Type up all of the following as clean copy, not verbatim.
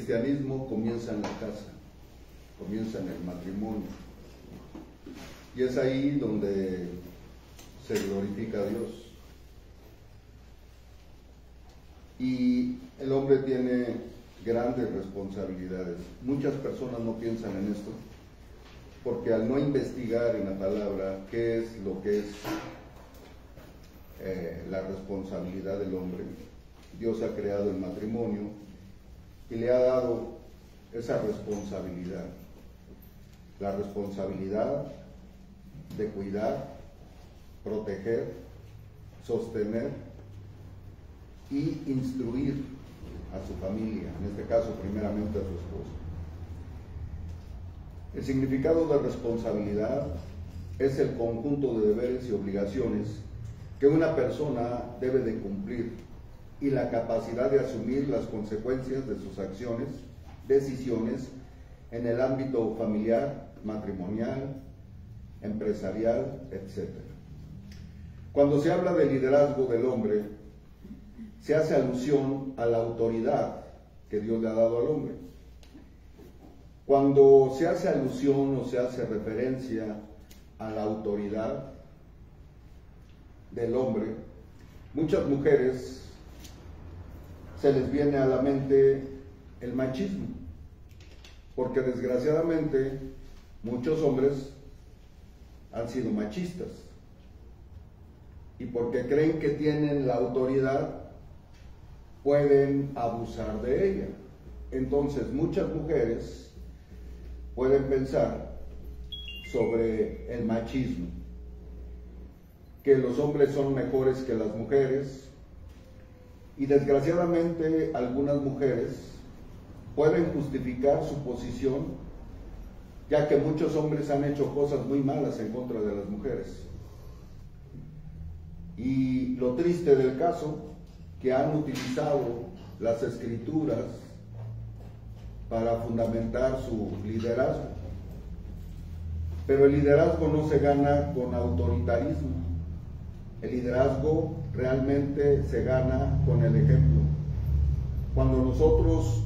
cristianismo comienza en la casa, comienza en el matrimonio. Y es ahí donde se glorifica a Dios. Y el hombre tiene grandes responsabilidades. Muchas personas no piensan en esto, porque al no investigar en la palabra qué es lo que es la responsabilidad del hombre, Dios ha creado el matrimonio y le ha dado esa responsabilidad. La responsabilidad de cuidar, proteger, sostener y instruir a su familia, en este caso primeramente a su esposo. El significado de responsabilidad es el conjunto de deberes y obligaciones que una persona debe de cumplir y la capacidad de asumir las consecuencias de sus acciones, decisiones en el ámbito familiar, matrimonial, empresarial, etc. Cuando se habla del liderazgo del hombre, se hace alusión a la autoridad que Dios le ha dado al hombre. Cuando se hace alusión o se hace referencia a la autoridad del hombre, muchas mujeres se les viene a la mente el machismo, porque desgraciadamente muchos hombres han sido machistas y porque creen que tienen la autoridad pueden abusar de ella. Entonces muchas mujeres pueden pensar sobre el machismo, que los hombres son mejores que las mujeres, y desgraciadamente algunas mujeres pueden justificar su posición, ya que muchos hombres han hecho cosas muy malas en contra de las mujeres. Y lo triste del caso, que han utilizado las escrituras para fundamentar su liderazgo. Pero el liderazgo no se gana con autoritarismo. El liderazgo realmente se gana con el ejemplo. Cuando nosotros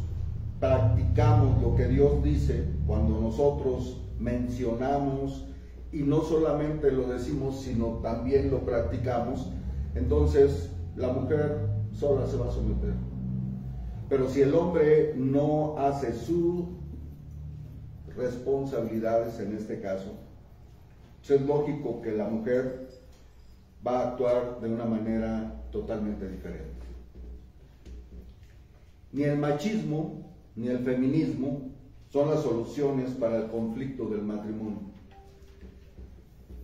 practicamos lo que Dios dice, cuando nosotros mencionamos y no solamente lo decimos, sino también lo practicamos, entonces la mujer sola se va a someter. Pero si el hombre no hace sus responsabilidades en este caso, pues es lógico que la mujer va a actuar de una manera totalmente diferente. Ni el machismo ni el feminismo son las soluciones para el conflicto del matrimonio.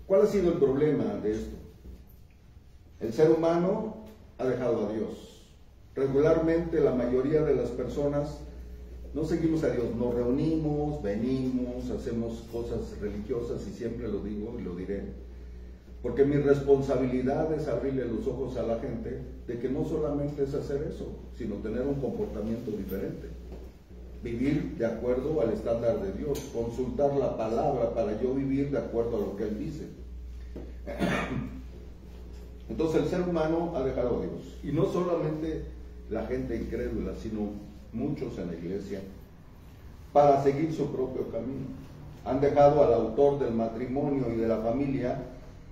¿Cuál ha sido el problema de esto? El ser humano ha dejado a Dios. Regularmente la mayoría de las personas no seguimos a Dios, nos reunimos, venimos, hacemos cosas religiosas, y siempre lo digo y lo diré, porque mi responsabilidad es abrirle los ojos a la gente de que no solamente es hacer eso, sino tener un comportamiento diferente, vivir de acuerdo al estándar de Dios, consultar la palabra para yo vivir de acuerdo a lo que Él dice. Entonces el ser humano ha dejado a Dios, y no solamente la gente incrédula, sino muchos en la iglesia, para seguir su propio camino. Han dejado al autor del matrimonio y de la familia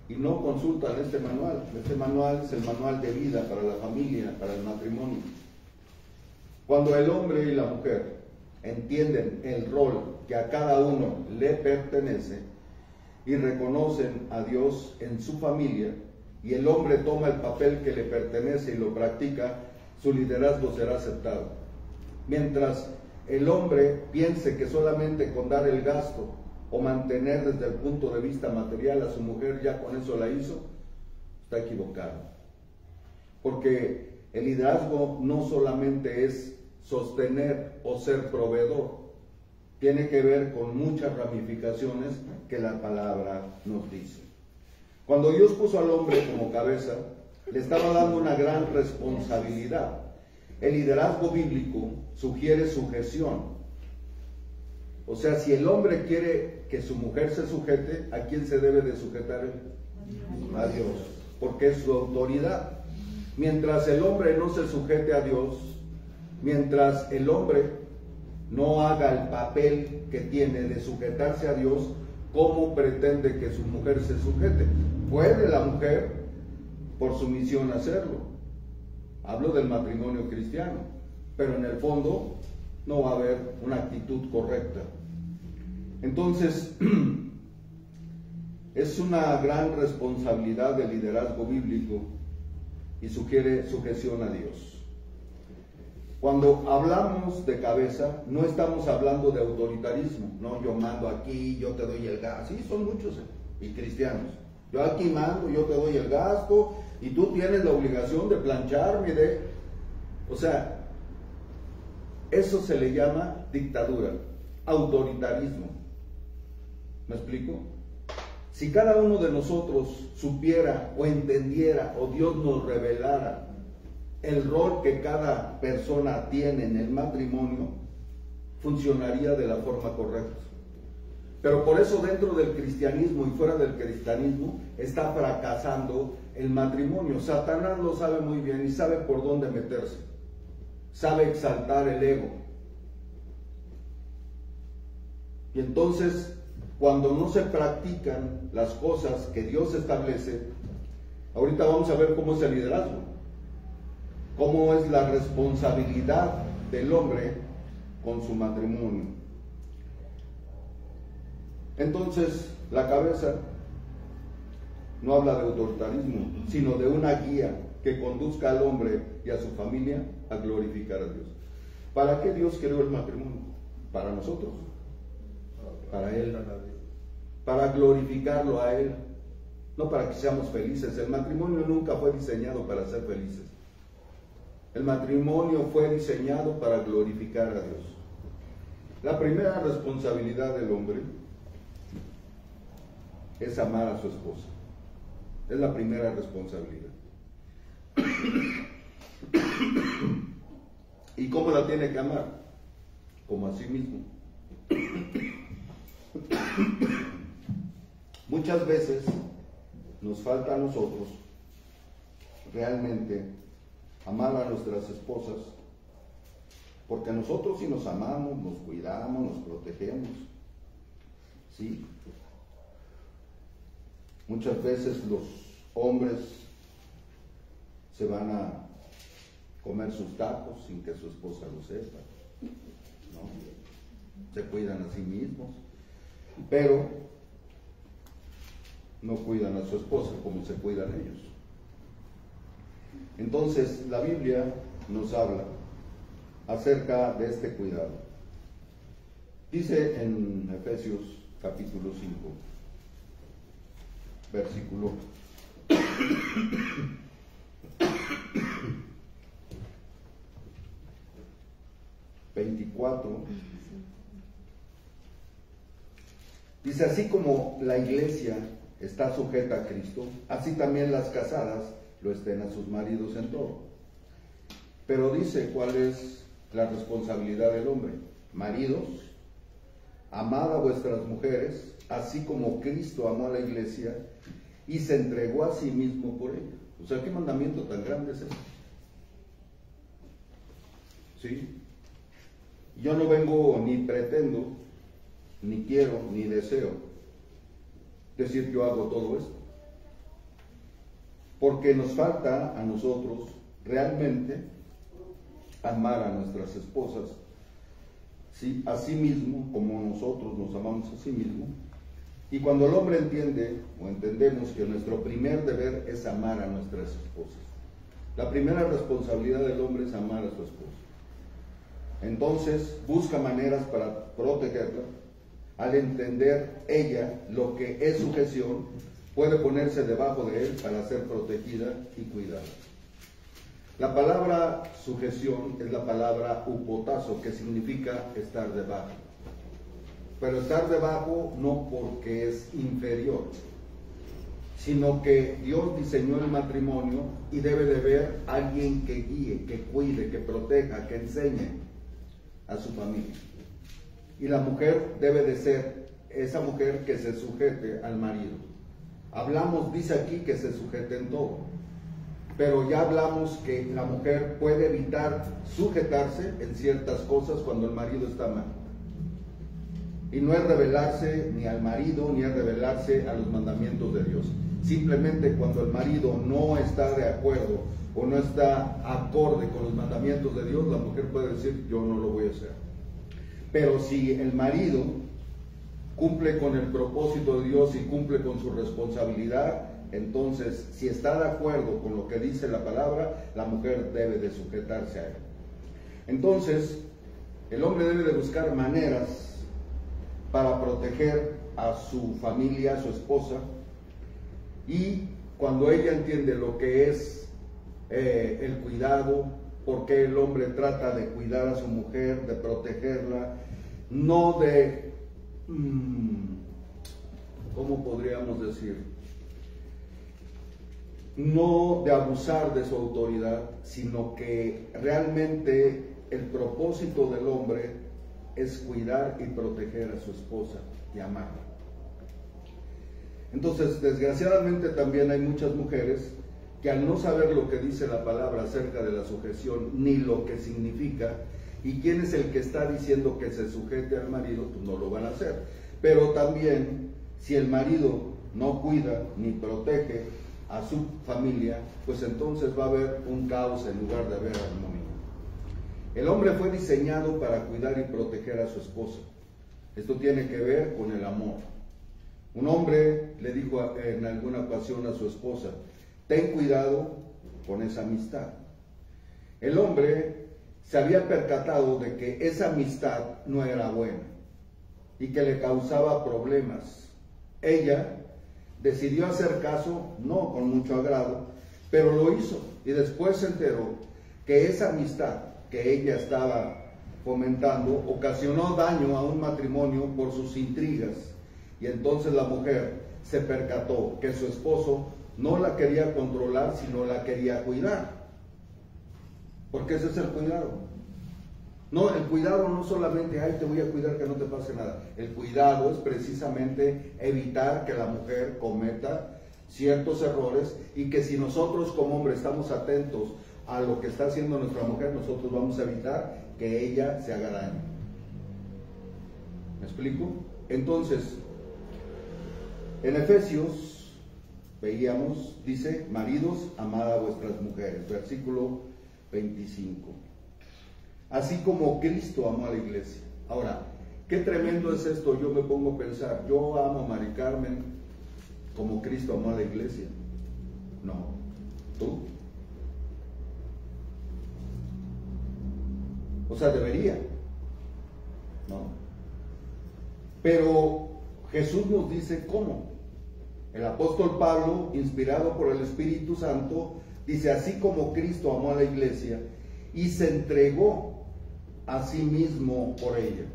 y no consultan este manual. Este manual es el manual de vida para la familia, para el matrimonio. Cuando el hombre y la mujer entienden el rol que a cada uno le pertenece y reconocen a Dios en su familia, y el hombre toma el papel que le pertenece y lo practica, su liderazgo será aceptado. Mientras el hombre piense que solamente con dar el gasto o mantener desde el punto de vista material a su mujer, ya con eso la hizo, está equivocado. Porque el liderazgo no solamente es sostener o ser proveedor, tiene que ver con muchas ramificaciones que la palabra nos dice. Cuando Dios puso al hombre como cabeza, le estaba dando una gran responsabilidad. El liderazgo bíblico sugiere sujeción. O sea, si el hombre quiere que su mujer se sujete, ¿a quién se debe de sujetar él? A Dios, porque es su autoridad. Mientras el hombre no se sujete a Dios, mientras el hombre no haga el papel que tiene de sujetarse a Dios, ¿cómo pretende que su mujer se sujete? Puede la mujer, por sumisión, hacerlo. Hablo del matrimonio cristiano, pero en el fondo no va a haber una actitud correcta. Entonces, es una gran responsabilidad del liderazgo bíblico y sugiere sujeción a Dios. Cuando hablamos de cabeza, no estamos hablando de autoritarismo, no, yo mando aquí, yo te doy el gasto. Sí, son muchos y cristianos. Yo aquí mando, yo te doy el gasto y tú tienes la obligación de plancharme, o sea, eso se le llama dictadura, autoritarismo. ¿Me explico? Si cada uno de nosotros supiera o entendiera o Dios nos revelara el rol que cada persona tiene en el matrimonio, funcionaría de la forma correcta. Pero por eso dentro del cristianismo y fuera del cristianismo está fracasando el matrimonio. Satanás lo sabe muy bien y sabe por dónde meterse. Sabe exaltar el ego. Y entonces, cuando no se practican las cosas que Dios establece, ahorita vamos a ver cómo es el liderazgo, cómo es la responsabilidad del hombre con su matrimonio. Entonces, la cabeza no habla de autoritarismo, sino de una guía que conduzca al hombre y a su familia a glorificar a Dios. ¿Para qué Dios creó el matrimonio? Para nosotros, para Él, para glorificarlo a Él, no para que seamos felices. El matrimonio nunca fue diseñado para ser felices. El matrimonio fue diseñado para glorificar a Dios. La primera responsabilidad del hombre es amar a su esposa. Es la primera responsabilidad. ¿Y cómo la tiene que amar? Como a sí mismo. Muchas veces nos falta a nosotros realmente amar a nuestras esposas, porque nosotros sí nos amamos, nos cuidamos, nos protegemos, ¿sí? Muchas veces los hombres se van a comer sus tacos sin que su esposa lo sepa, ¿no? Se cuidan a sí mismos, pero no cuidan a su esposa como se cuidan ellos. Entonces, la Biblia nos habla acerca de este cuidado. Dice en Efesios capítulo 5, versículo 24. Dice, así como la iglesia está sujeta a Cristo, así también las casadas lo estén a sus maridos en todo. Pero dice cuál es la responsabilidad del hombre. Maridos, amad a vuestras mujeres, así como Cristo amó a la iglesia y se entregó a sí mismo por ella. O sea, ¿qué mandamiento tan grande es ese? ¿Sí? Yo no vengo ni pretendo, ni quiero, ni deseo decir yo hago todo esto. Porque nos falta a nosotros realmente amar a nuestras esposas, ¿sí? A sí mismo, como nosotros nos amamos a sí mismo. Y cuando el hombre entiende o entendemos que nuestro primer deber es amar a nuestras esposas, la primera responsabilidad del hombre es amar a su esposa. Entonces busca maneras para protegerla. Al entender ella lo que es sujeción, puede ponerse debajo de él para ser protegida y cuidada. La palabra sujeción es la palabra upotazo, que significa estar debajo. Pero estar debajo no porque es inferior, sino que Dios diseñó el matrimonio y debe de haber alguien que guíe, que cuide, que proteja, que enseñe a su familia. Y la mujer debe de ser esa mujer que se sujete al marido. Hablamos, dice aquí, que se sujete en todo. pero ya hablamos que la mujer puede evitar sujetarse en ciertas cosas cuando el marido está mal. Y no es rebelarse ni al marido, ni es rebelarse a los mandamientos de Dios. Simplemente cuando el marido no está de acuerdo o no está acorde con los mandamientos de Dios, la mujer puede decir, yo no lo voy a hacer. Pero si el marido cumple con el propósito de Dios y cumple con su responsabilidad, entonces, si está de acuerdo con lo que dice la palabra, la mujer debe de sujetarse a él. Entonces, el hombre debe de buscar maneras para proteger a su familia, a su esposa, y cuando ella entiende lo que es el cuidado, por qué el hombre trata de cuidar a su mujer, de protegerla, no de, ¿cómo podríamos decir? No de abusar de su autoridad, sino que realmente el propósito del hombre es cuidar y proteger a su esposa y amarla. Entonces, desgraciadamente también hay muchas mujeres que al no saber lo que dice la palabra acerca de la sujeción, ni lo que significa, y quién es el que está diciendo que se sujete al marido, pues no lo van a hacer. Pero también, si el marido no cuida ni protege a su familia, pues entonces va a haber un caos en lugar de haber armonía. El hombre fue diseñado para cuidar y proteger a su esposa. Esto tiene que ver con el amor. Un hombre le dijo en alguna ocasión a su esposa, ten cuidado con esa amistad. El hombre se había percatado de que esa amistad no era buena y que le causaba problemas. Ella decidió hacer caso, no con mucho agrado, pero lo hizo, y después se enteró que esa amistad que ella estaba fomentando ocasionó daño a un matrimonio por sus intrigas, y entonces la mujer se percató que su esposo no la quería controlar, sino la quería cuidar, porque ese es el cuidado. No, el cuidado no solamente, ay, te voy a cuidar que no te pase nada. El cuidado es precisamente evitar que la mujer cometa ciertos errores, y que si nosotros como hombres estamos atentos a lo que está haciendo nuestra mujer, nosotros vamos a evitar que ella se haga daño. ¿Me explico? Entonces, en Efesios veíamos, dice, maridos, amad a vuestras mujeres, versículo 25. Así como Cristo amó a la iglesia. Ahora, qué tremendo es esto. Yo me pongo a pensar, yo amo a Mari Carmen como Cristo amó a la iglesia. No, ¿tú? O sea, debería, ¿no? Pero Jesús nos dice cómo. El apóstol Pablo, inspirado por el Espíritu Santo, dice, así como Cristo amó a la iglesia y se entregó a sí mismo por ella.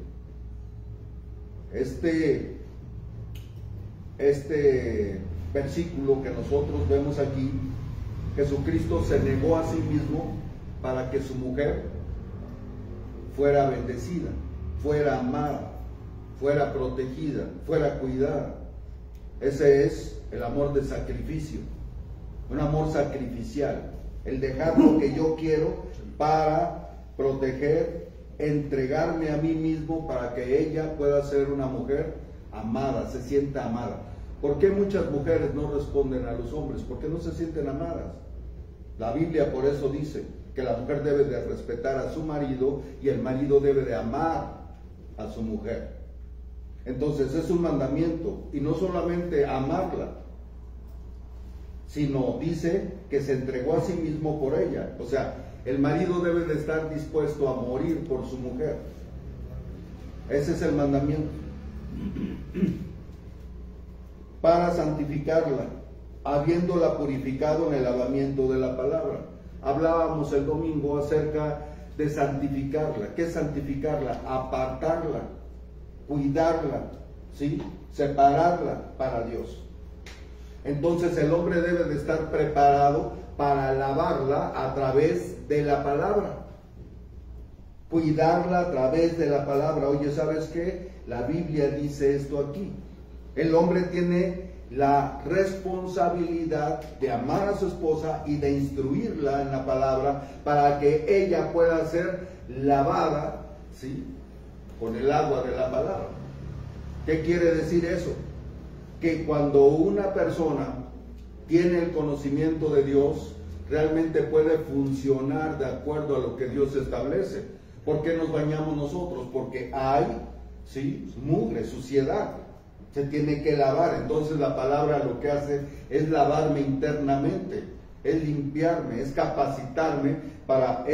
Este versículo que nosotros vemos aquí, Jesucristo se negó a sí mismo para que su mujer fuera bendecida, fuera amada, fuera protegida, fuera cuidada. Ese es el amor de sacrificio, un amor sacrificial, el dejar lo que yo quiero para proteger, entregarme a mí mismo para que ella pueda ser una mujer amada, se sienta amada. ¿Por qué muchas mujeres no responden a los hombres? Porque no se sienten amadas. La Biblia por eso dice que la mujer debe de respetar a su marido y el marido debe de amar a su mujer. Entonces es un mandamiento, y no solamente amarla, sino dice que se entregó a sí mismo por ella. O sea, el marido debe de estar dispuesto a morir por su mujer. Ese es el mandamiento. Para santificarla, habiéndola purificado en el lavamiento de la palabra. Hablábamos el domingo acerca de santificarla. ¿Qué es santificarla? Apartarla, cuidarla, ¿sí? Separarla para Dios. Entonces el hombre debe de estar preparado para lavarla a través de la palabra, cuidarla a través de la palabra. Oye, ¿sabes qué? La Biblia dice esto aquí. El hombre tiene la responsabilidad de amar a su esposa y de instruirla en la palabra para que ella pueda ser lavada, ¿sí?, con el agua de la palabra. ¿Qué quiere decir eso? Que cuando una persona tiene el conocimiento de Dios, realmente puede funcionar de acuerdo a lo que Dios establece. ¿Por qué nos bañamos nosotros? Porque hay, ¿sí?, mugre, suciedad. Se tiene que lavar. Entonces la palabra lo que hace es lavarme internamente, es limpiarme, es capacitarme para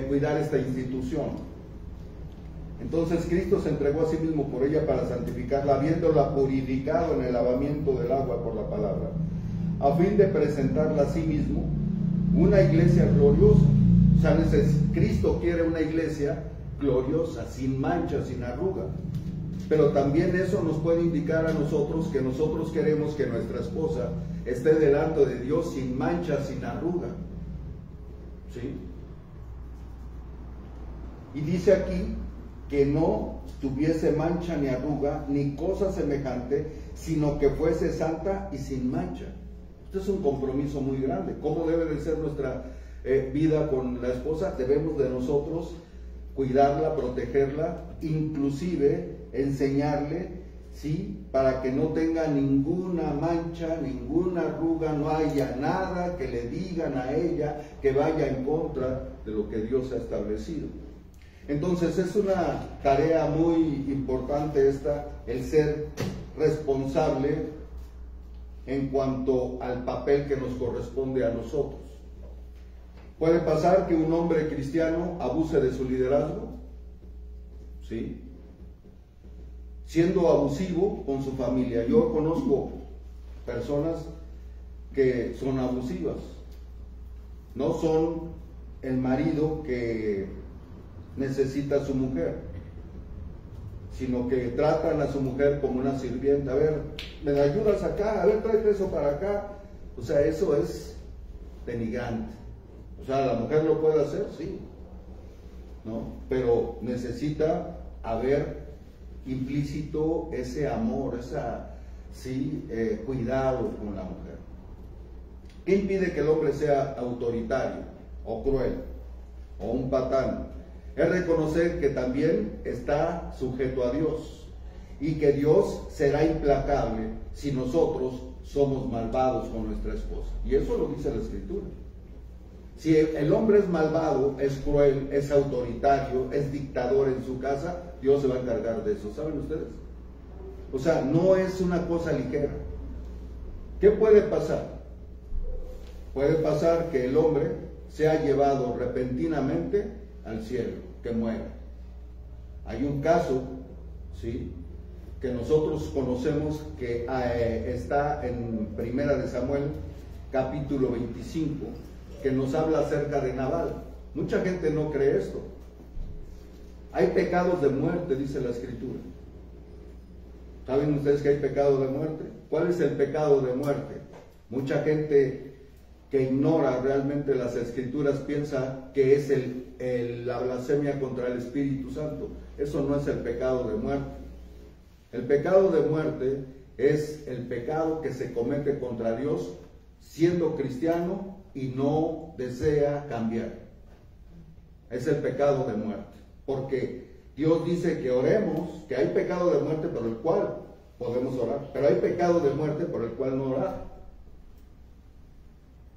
cuidar esta institución. Entonces Cristo se entregó a sí mismo por ella para santificarla, habiéndola purificado en el lavamiento del agua por la palabra, a fin de presentarla a sí mismo una iglesia gloriosa. O sea, Cristo quiere una iglesia gloriosa, sin mancha, sin arruga. Pero también eso nos puede indicar a nosotros que nosotros queremos que nuestra esposa esté delante de Dios sin mancha, sin arruga. ¿Sí? Y dice aquí que no tuviese mancha ni arruga, ni cosa semejante, sino que fuese santa y sin mancha. Esto es un compromiso muy grande. ¿Cómo debe de ser nuestra vida con la esposa? Debemos de nosotros cuidarla, protegerla, inclusive enseñarle, ¿sí?, para que no tenga ninguna mancha, ninguna arruga, no haya nada que le digan a ella que vaya en contra de lo que Dios ha establecido. Entonces es una tarea muy importante el ser responsable en cuanto al papel que nos corresponde a nosotros. Puede pasar que un hombre cristiano abuse de su liderazgo, ¿sí?, siendo abusivo con su familia. Yo conozco personas que son abusivas, no son el marido que necesita a su mujer, sino que tratan a su mujer como una sirvienta. A ver, ¿me la ayudas acá? A ver, tráete eso para acá. O sea, eso es denigrante. O sea, ¿la mujer lo puede hacer? Sí, ¿no? Pero necesita haber implícito ese amor, cuidado con la mujer. ¿Qué impide que el hombre sea autoritario o cruel o un patán? Es reconocer que también está sujeto a Dios y que Dios será implacable si nosotros somos malvados con nuestra esposa. Y eso lo dice la Escritura. Si el hombre es malvado, es cruel, es autoritario, es dictador en su casa, Dios se va a encargar de eso. ¿Saben ustedes? O sea, no es una cosa ligera. ¿Qué puede pasar? Puede pasar que el hombre sea llevado repentinamente al cielo, que muera. Hay un caso, ¿sí?, que nosotros conocemos que está en Primera de Samuel, capítulo 25, que nos habla acerca de Nabal. Mucha gente no cree esto. Hay pecados de muerte, dice la Escritura. ¿Saben ustedes que hay pecado de muerte? ¿Cuál es el pecado de muerte? Mucha gente que ignora realmente las Escrituras piensa que es la blasfemia contra el Espíritu Santo. Eso no es el pecado de muerte. El pecado de muerte es el pecado que se comete contra Dios siendo cristiano y no desea cambiar. Es el pecado de muerte. Porque Dios dice que oremos, que hay pecado de muerte por el cual podemos orar, pero hay pecado de muerte por el cual no orar.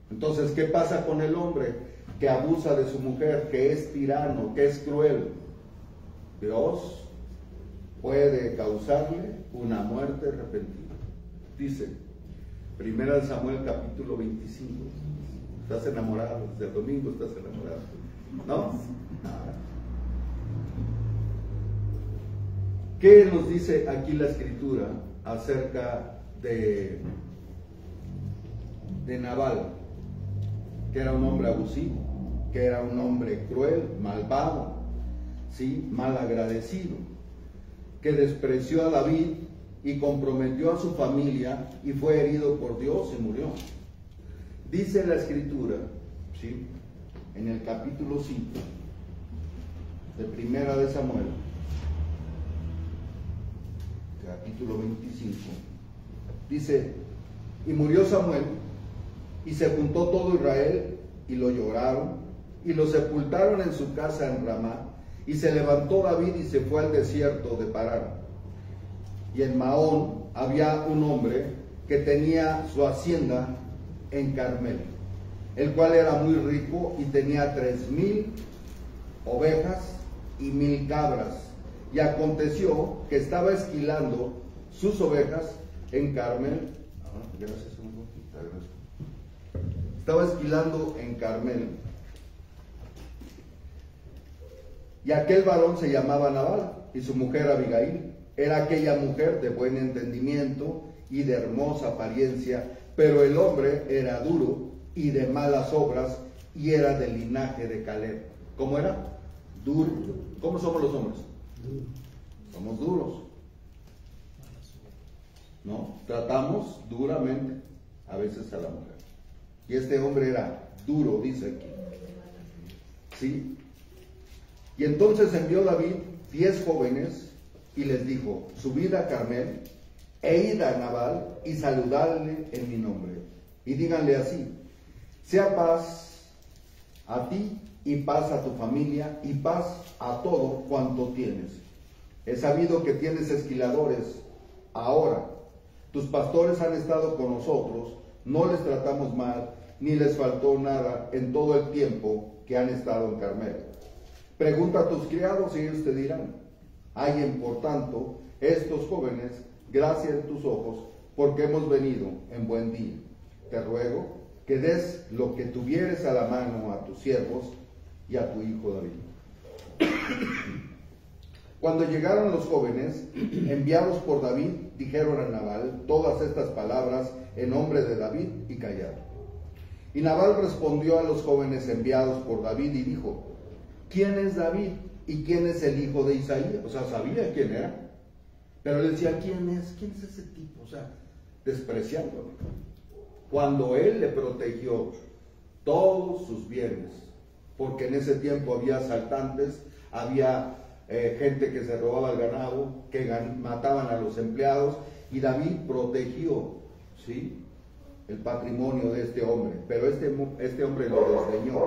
Entonces, ¿qué pasa con el hombre que abusa de su mujer, que es tirano, que es cruel? Dios puede causarle una muerte repentina. Dice, 1 Samuel capítulo 25. Estás enamorado, desde el domingo estás enamorado, ¿no? ¿Qué nos dice aquí la Escritura acerca de Nabal? Que era un hombre abusivo, que era un hombre cruel, malvado, ¿sí?, malagradecido, que despreció a David y comprometió a su familia y fue herido por Dios y murió. Dice la Escritura, ¿sí?, en el capítulo 5 de Primera de Samuel, capítulo 25. Dice, y murió Samuel, y se juntó todo Israel, y lo lloraron, y lo sepultaron en su casa en Ramá, y se levantó David y se fue al desierto de Parán. Y en Maón había un hombre que tenía su hacienda en Carmel, el cual era muy rico y tenía 3,000 ovejas y 1,000 cabras. Y aconteció que estaba esquilando sus ovejas en Carmel. Gracias, estaba esquilando en Carmel. Y aquel varón se llamaba Nabal, y su mujer Abigail. Era aquella mujer de buen entendimiento y de hermosa apariencia, pero el hombre era duro y de malas obras, y era del linaje de Caleb. ¿Cómo era? Duro. ¿Cómo somos los hombres? Somos duros. ¿No? Tratamos duramente a veces a la mujer. Y este hombre era duro, dice aquí. ¿Sí? Y entonces envió David 10 jóvenes y les dijo, subid a Carmel e id a Nabal y saludadle en mi nombre. Y díganle así, sea paz a ti y paz a tu familia y paz a todo cuanto tienes. He sabido que tienes esquiladores. Ahora, tus pastores han estado con nosotros, no les tratamos mal, ni les faltó nada en todo el tiempo que han estado en Carmel. Pregunta a tus criados y ellos te dirán. Hallen, por tanto, estos jóvenes gracia en tus ojos, porque hemos venido en buen día. Te ruego que des lo que tuvieres a la mano a tus siervos y a tu hijo David. Cuando llegaron los jóvenes, enviados por David, dijeron a Nabal todas estas palabras en nombre de David y callaron. Y Nabal respondió a los jóvenes enviados por David y dijo, ¿quién es David y quién es el hijo de Isaí? O sea, sabía quién era, pero le decía, ¿quién es ese tipo? O sea, despreciándolo. Cuando él le protegió todos sus bienes, porque en ese tiempo había asaltantes, había gente que se robaba el ganado, que mataban a los empleados, y David protegió, ¿sí?, el patrimonio de este hombre, pero este hombre lo desdeñó.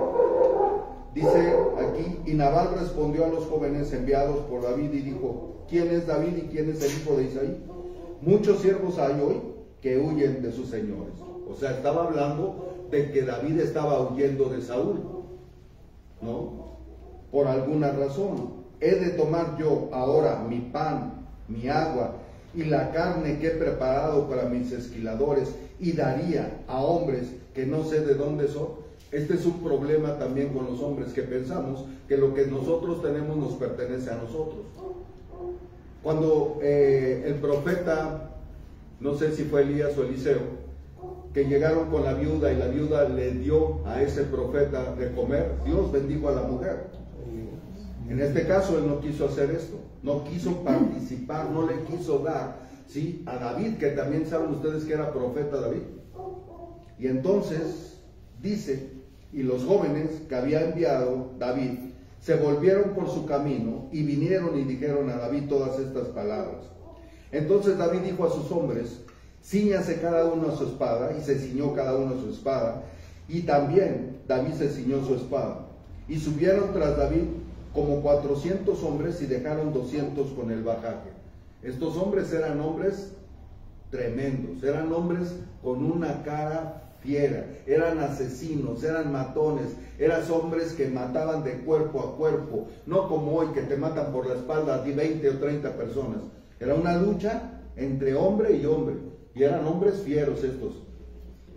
Dice aquí, y Nabal respondió a los jóvenes enviados por David y dijo, ¿quién es David y quién es el hijo de Isaí? Muchos siervos hay hoy que huyen de sus señores. O sea, estaba hablando de que David estaba huyendo de Saúl, ¿no? Por alguna razón. He de tomar yo ahora mi pan, mi agua y la carne que he preparado para mis esquiladores y daría a hombres que no sé de dónde son. Este es un problema también con los hombres, que pensamos que lo que nosotros tenemos nos pertenece a nosotros. Cuando el profeta, no sé si fue Elías o Eliseo, que llegaron con la viuda y la viuda le dio a ese profeta de comer, Dios bendijo a la mujer. En este caso él no quiso hacer esto, no quiso participar, no le quiso dar, ¿sí?, a David, que también saben ustedes que era profeta David. Y entonces dice, y los jóvenes que había enviado David se volvieron por su camino y vinieron y dijeron a David todas estas palabras. Entonces David dijo a sus hombres, cíñase cada uno a su espada, y se ciñó cada uno a su espada, y también David se ciñó su espada. Y subieron tras David como 400 hombres y dejaron 200 con el bajaje. Estos hombres eran hombres tremendos, eran hombres con una cara fiera, eran asesinos, eran matones, eran hombres que mataban de cuerpo a cuerpo, no como hoy que te matan por la espalda de 20 o 30 personas. Era una lucha entre hombre y hombre, y eran hombres fieros estos,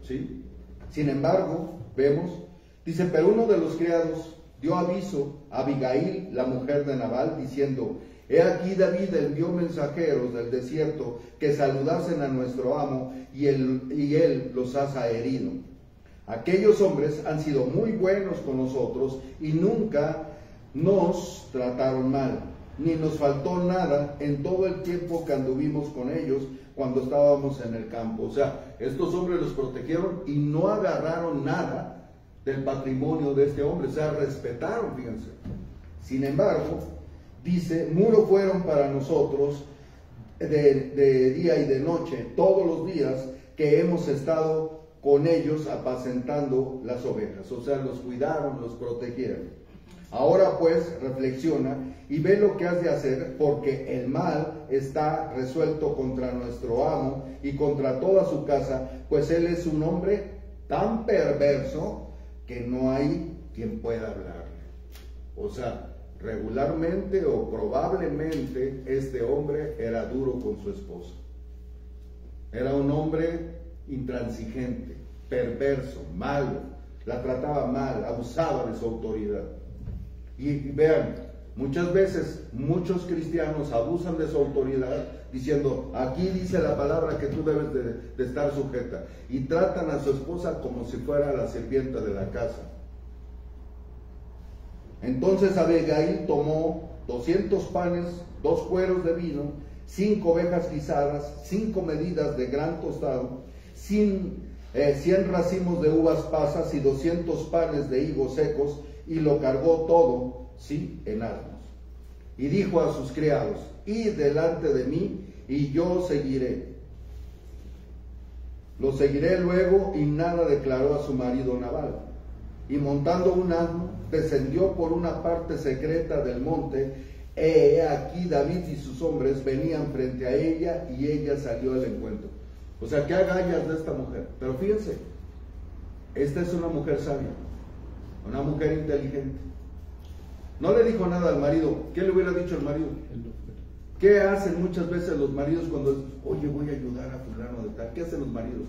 ¿sí? Sin embargo, vemos, dice, pero uno de los criados dio aviso a Abigail, la mujer de Nabal, diciendo, he aquí David envió mensajeros del desierto que saludasen a nuestro amo, y él los ha herido. Aquellos hombres han sido muy buenos con nosotros y nunca nos trataron mal, ni nos faltó nada en todo el tiempo que anduvimos con ellos cuando estábamos en el campo. O sea, estos hombres los protegieron y no agarraron nada del patrimonio de este hombre, o sea, respetaron, fíjense. Sin embargo, dice, muro fueron para nosotros de día y de noche, todos los días que hemos estado con ellos apacentando las ovejas. O sea, los cuidaron, los protegieron. Ahora pues reflexiona y ve lo que has de hacer, porque el mal está resuelto contra nuestro amo y contra toda su casa, pues él es un hombre tan perverso que no hay quien pueda hablarle. O sea, regularmente o probablemente este hombre era duro con su esposa. Era un hombre intransigente, perverso, malo, la trataba mal, abusaba de su autoridad. Y vean, muchas veces muchos cristianos abusan de su autoridad diciendo, aquí dice la palabra que tú debes de estar sujeta, y tratan a su esposa como si fuera la sirvienta de la casa. Entonces Abigail tomó 200 panes, 2 cueros de vino, 5 ovejas guisadas, 5 medidas de gran tostado, 100 racimos de uvas pasas y 200 panes de higos secos, y lo cargó todo, sí, en asnos. Y dijo a sus criados, id delante de mí, y yo seguiré. Lo seguiré luego, y nada declaró a su marido Nabal. Y montando un asno, descendió por una parte secreta del monte, aquí David y sus hombres venían frente a ella, y ella salió al encuentro. O sea, qué agallas de esta mujer. Pero fíjense, esta es una mujer sabia, una mujer inteligente. No le dijo nada al marido. ¿Qué le hubiera dicho al marido? ¿Qué hacen muchas veces los maridos cuando, oye, voy a ayudar a fulano de tal? ¿Qué hacen los maridos?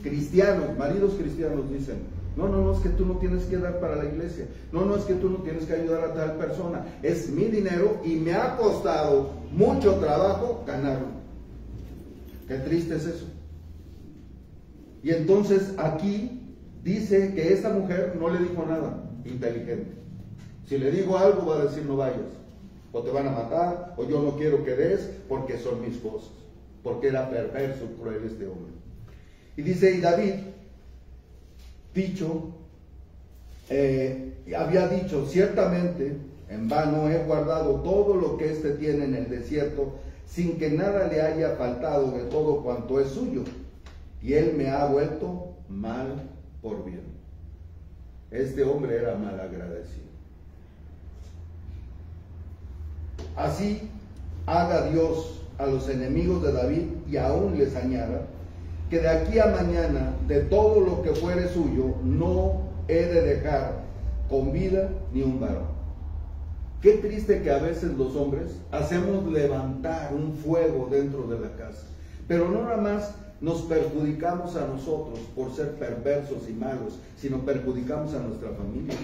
Cristianos, maridos cristianos dicen, no, es que tú no tienes que dar para la iglesia. No, es que tú no tienes que ayudar a tal persona. Es mi dinero y me ha costado mucho trabajo ganarlo. Qué triste es eso. Y entonces aquí dice que esta mujer no le dijo nada, inteligente. Si le digo algo va a decir no vayas, o te van a matar, o yo no quiero que des porque son mis cosas, porque era perverso, cruel este hombre. Y dice, y David había dicho, ciertamente en vano he guardado todo lo que éste tiene en el desierto, sin que nada le haya faltado de todo cuanto es suyo, y él me ha vuelto mal por bien. Este hombre era mal agradecido. Así haga Dios a los enemigos de David, y aún les añada, que de aquí a mañana, de todo lo que fuere suyo, no he de dejar con vida ni un varón. Qué triste que a veces los hombres hacemos levantar un fuego dentro de la casa, pero no nada más nos perjudicamos a nosotros por ser perversos y malos, sino perjudicamos a nuestra familia.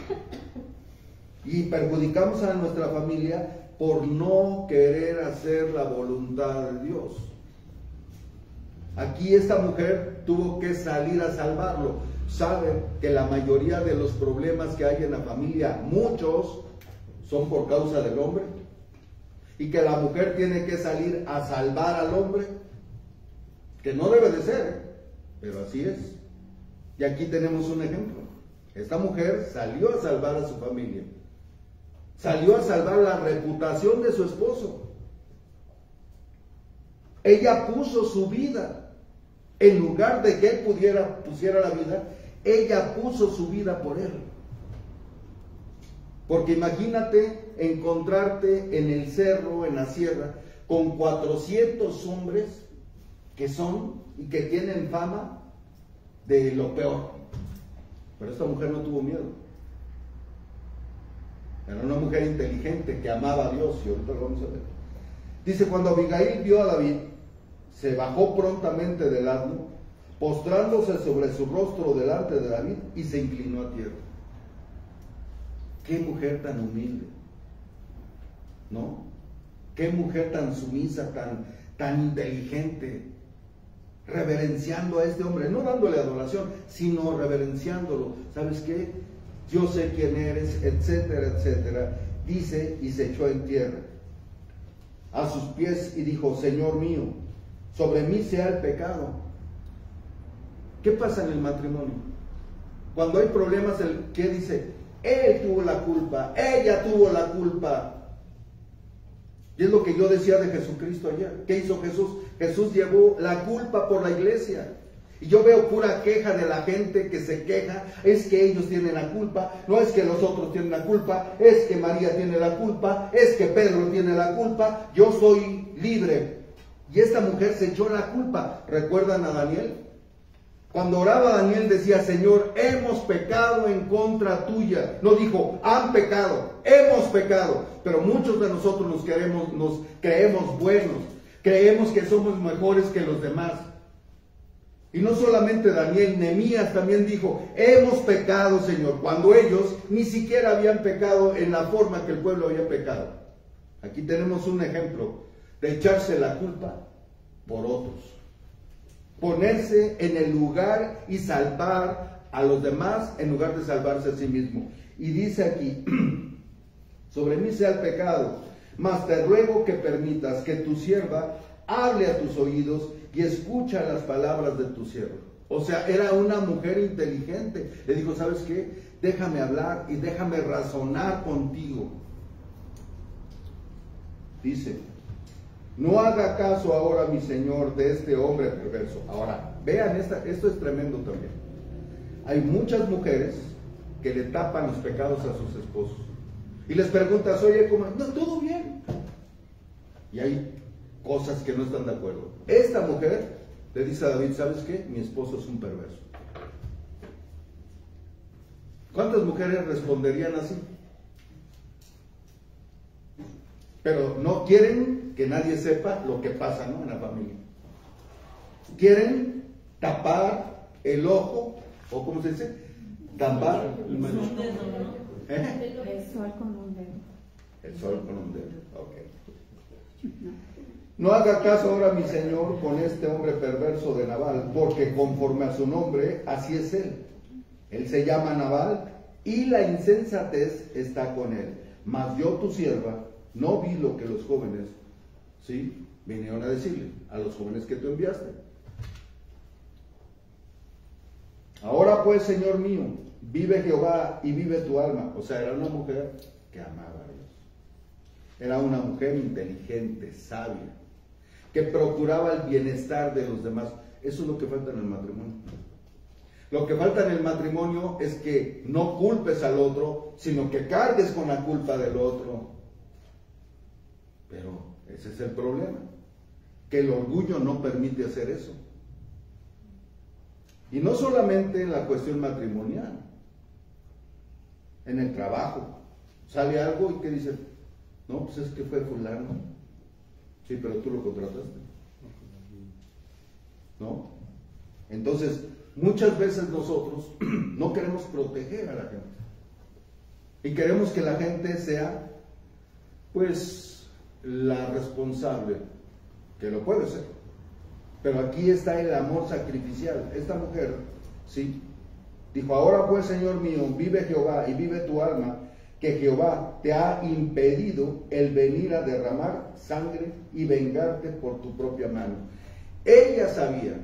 Y perjudicamos a nuestra familia por no querer hacer la voluntad de Dios. Aquí esta mujer tuvo que salir a salvarlo. Saben que la mayoría de los problemas que hay en la familia, muchos, son por causa del hombre, y que la mujer tiene que salir a salvar al hombre, que no debe de ser, pero así es. Y aquí tenemos un ejemplo. Esta mujer salió a salvar a su familia, salió a salvar la reputación de su esposo. Ella puso su vida, en lugar de que él pusiera la vida, ella puso su vida por él. Porque imagínate encontrarte en el cerro, en la sierra, con 400 hombres que son y que tienen fama de lo peor. Pero esta mujer no tuvo miedo. Era una mujer inteligente que amaba a Dios, y ahorita lo vamos a ver. Dice, cuando Abigail vio a David, se bajó prontamente del asno, postrándose sobre su rostro delante de David, y se inclinó a tierra. Qué mujer tan humilde, ¿no? Qué mujer tan sumisa, tan inteligente, reverenciando a este hombre, no dándole adoración, sino reverenciándolo. ¿Sabes qué? Yo sé quién eres, etcétera, etcétera. Dice, y se echó en tierra a sus pies y dijo, Señor mío, sobre mí sea el pecado. ¿Qué pasa en el matrimonio? Cuando hay problemas, ¿qué dice? Él tuvo la culpa, ella tuvo la culpa. Y es lo que yo decía de Jesucristo ayer. ¿Qué hizo Jesús? Jesús llevó la culpa por la iglesia. Y yo veo pura queja de la gente que se queja. Es que ellos tienen la culpa. No es que los otros tienen la culpa. Es que María tiene la culpa. Es que Pedro tiene la culpa. Yo soy libre. Y esta mujer se echó la culpa. ¿Recuerdan a Daniel? Cuando oraba Daniel decía, Señor, hemos pecado en contra tuya. No dijo, han pecado, hemos pecado. Pero muchos de nosotros nos creemos buenos. Creemos que somos mejores que los demás. Y no solamente Daniel, Nehemías también dijo, hemos pecado, Señor, cuando ellos ni siquiera habían pecado en la forma que el pueblo había pecado. Aquí tenemos un ejemplo de echarse la culpa por otros. Ponerse en el lugar y salvar a los demás en lugar de salvarse a sí mismo. Y dice aquí, sobre mí sea el pecado, mas te ruego que permitas que tu sierva hable a tus oídos y escucha las palabras de tu siervo. O sea, era una mujer inteligente. Le dijo, ¿sabes qué? Déjame hablar y déjame razonar contigo. Dice, no haga caso ahora, mi señor, de este hombre perverso. Ahora, vean, esto es tremendo también. Hay muchas mujeres que le tapan los pecados a sus esposos. Y les preguntas, oye, ¿cómo? No, todo bien. Y hay cosas que no están de acuerdo. Esta mujer le dice a David, ¿sabes qué? Mi esposo es un perverso. ¿Cuántas mujeres responderían así? Pero no quieren que nadie sepa lo que pasa, ¿no?, en la familia. Quieren tapar el ojo, o ¿cómo se dice? Tapar el dedo, ¿no? El sol con un dedo. El sol con un dedo, ok. No haga caso ahora, mi señor, con este hombre perverso de Nabal, porque conforme a su nombre, así es él. Él se llama Nabal, y la insensatez está con él. Mas yo, tu sierva, no vi lo que los jóvenes, ¿sí?, vinieron a decirle, a los jóvenes que tú enviaste. Ahora pues, Señor mío, vive Jehová y vive tu alma. O sea, era una mujer que amaba a Dios. Era una mujer inteligente, sabia, que procuraba el bienestar de los demás. Eso es lo que falta en el matrimonio. Lo que falta en el matrimonio es que no culpes al otro, sino que cargues con la culpa del otro. Pero ese es el problema, que el orgullo no permite hacer eso. Y no solamente en la cuestión matrimonial, en el trabajo. Sale algo y que dice, no, pues es que fue fulano. Sí, pero tú lo contrataste, ¿no? Entonces, muchas veces nosotros no queremos proteger a la gente. Y queremos que la gente sea, pues, la responsable, que lo puede ser. Pero aquí está el amor sacrificial. Esta mujer, sí, dijo, ahora pues, Señor mío, vive Jehová y vive tu alma, que Jehová te ha impedido el venir a derramar sangre y vengarte por tu propia mano. Ella sabía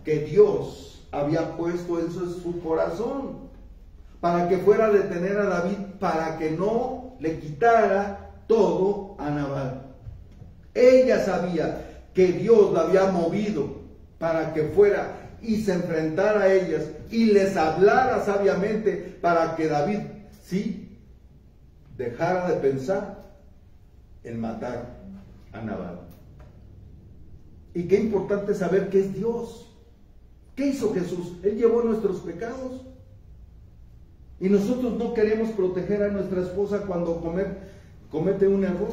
que Dios había puesto eso en su corazón para que fuera a detener a David, para que no le quitara todo a Nabal. Ella sabía que Dios la había movido para que fuera y se enfrentara a ellas y les hablara sabiamente para que David, sí, dejara de pensar en matar a Nabal. Y qué importante saber que es Dios. ¿Qué hizo Jesús? Él llevó nuestros pecados. Y nosotros no queremos proteger a nuestra esposa cuando comete un error.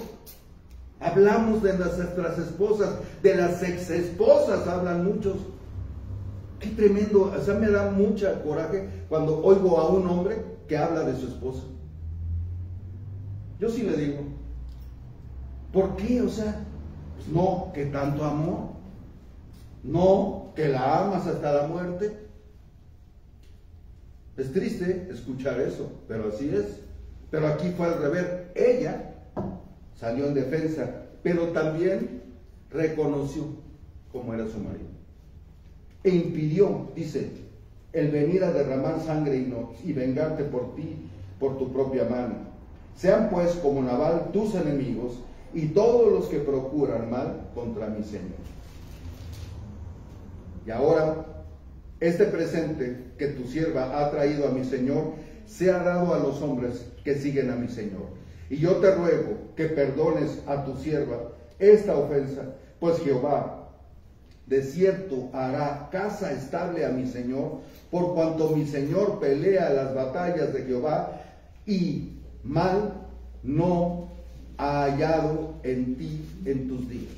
Hablamos de nuestras esposas, de las exesposas hablan muchos. Qué tremendo, o sea, me da mucha coraje cuando oigo a un hombre que habla de su esposa. Yo sí le digo, ¿por qué? O sea, pues no, que tanto amor, no, que la amas hasta la muerte. Es triste escuchar eso, pero así es. Pero aquí fue al revés. Ella salió en defensa, pero también reconoció cómo era su marido. E impidió, dice, el venir a derramar sangre y vengarte por ti, por tu propia mano. Sean pues como Nabal tus enemigos y todos los que procuran mal contra mi Señor. Y ahora, este presente que tu sierva ha traído a mi Señor, sea dado a los hombres que siguen a mi Señor. Y yo te ruego que perdones a tu sierva esta ofensa, pues Jehová de cierto hará casa estable a mi Señor, por cuanto mi Señor pelea las batallas de Jehová, y mal no ha hallado en ti en tus días.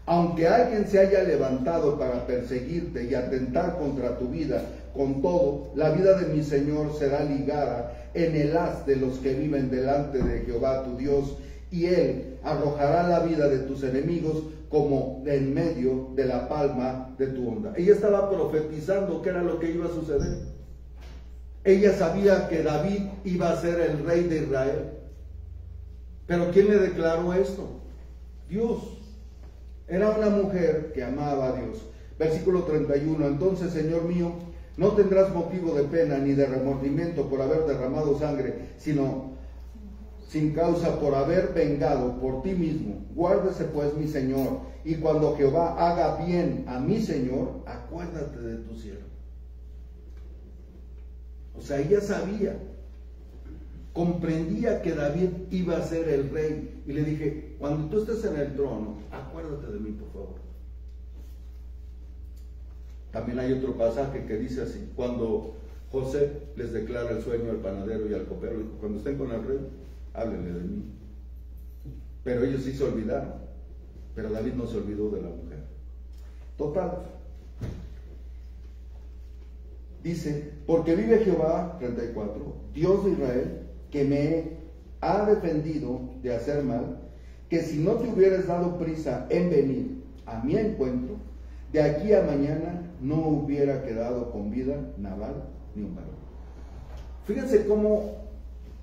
Aunque alguien se haya levantado para perseguirte y atentar contra tu vida, con todo, la vida de mi Señor será ligada en el haz de los que viven delante de Jehová tu Dios, y Él arrojará la vida de tus enemigos como en medio de la palma de tu onda. Ella estaba profetizando qué era lo que iba a suceder. Ella sabía que David iba a ser el rey de Israel. Pero ¿quién le declaró esto? Dios. Era una mujer que amaba a Dios. Versículo 31. Entonces, Señor mío, no tendrás motivo de pena ni de remordimiento por haber derramado sangre, sino sin causa por haber vengado por ti mismo. Guárdese pues mi Señor, y cuando Jehová haga bien a mi Señor, acuérdate de tu siervo. O sea, ella sabía, comprendía que David iba a ser el rey, y le dije, cuando tú estés en el trono, acuérdate de mí, por favor. También hay otro pasaje que dice así, cuando José les declara el sueño al panadero y al copero, dijo, cuando estén con el rey, háblenle de mí. Pero ellos sí se olvidaron, pero David no se olvidó de la mujer. Total. Dice, porque vive Jehová, 34, Dios de Israel, que me ha defendido de hacer mal, que si no te hubieras dado prisa en venir a mi encuentro, de aquí a mañana no hubiera quedado con vida Nabal ni un varón. Fíjense cómo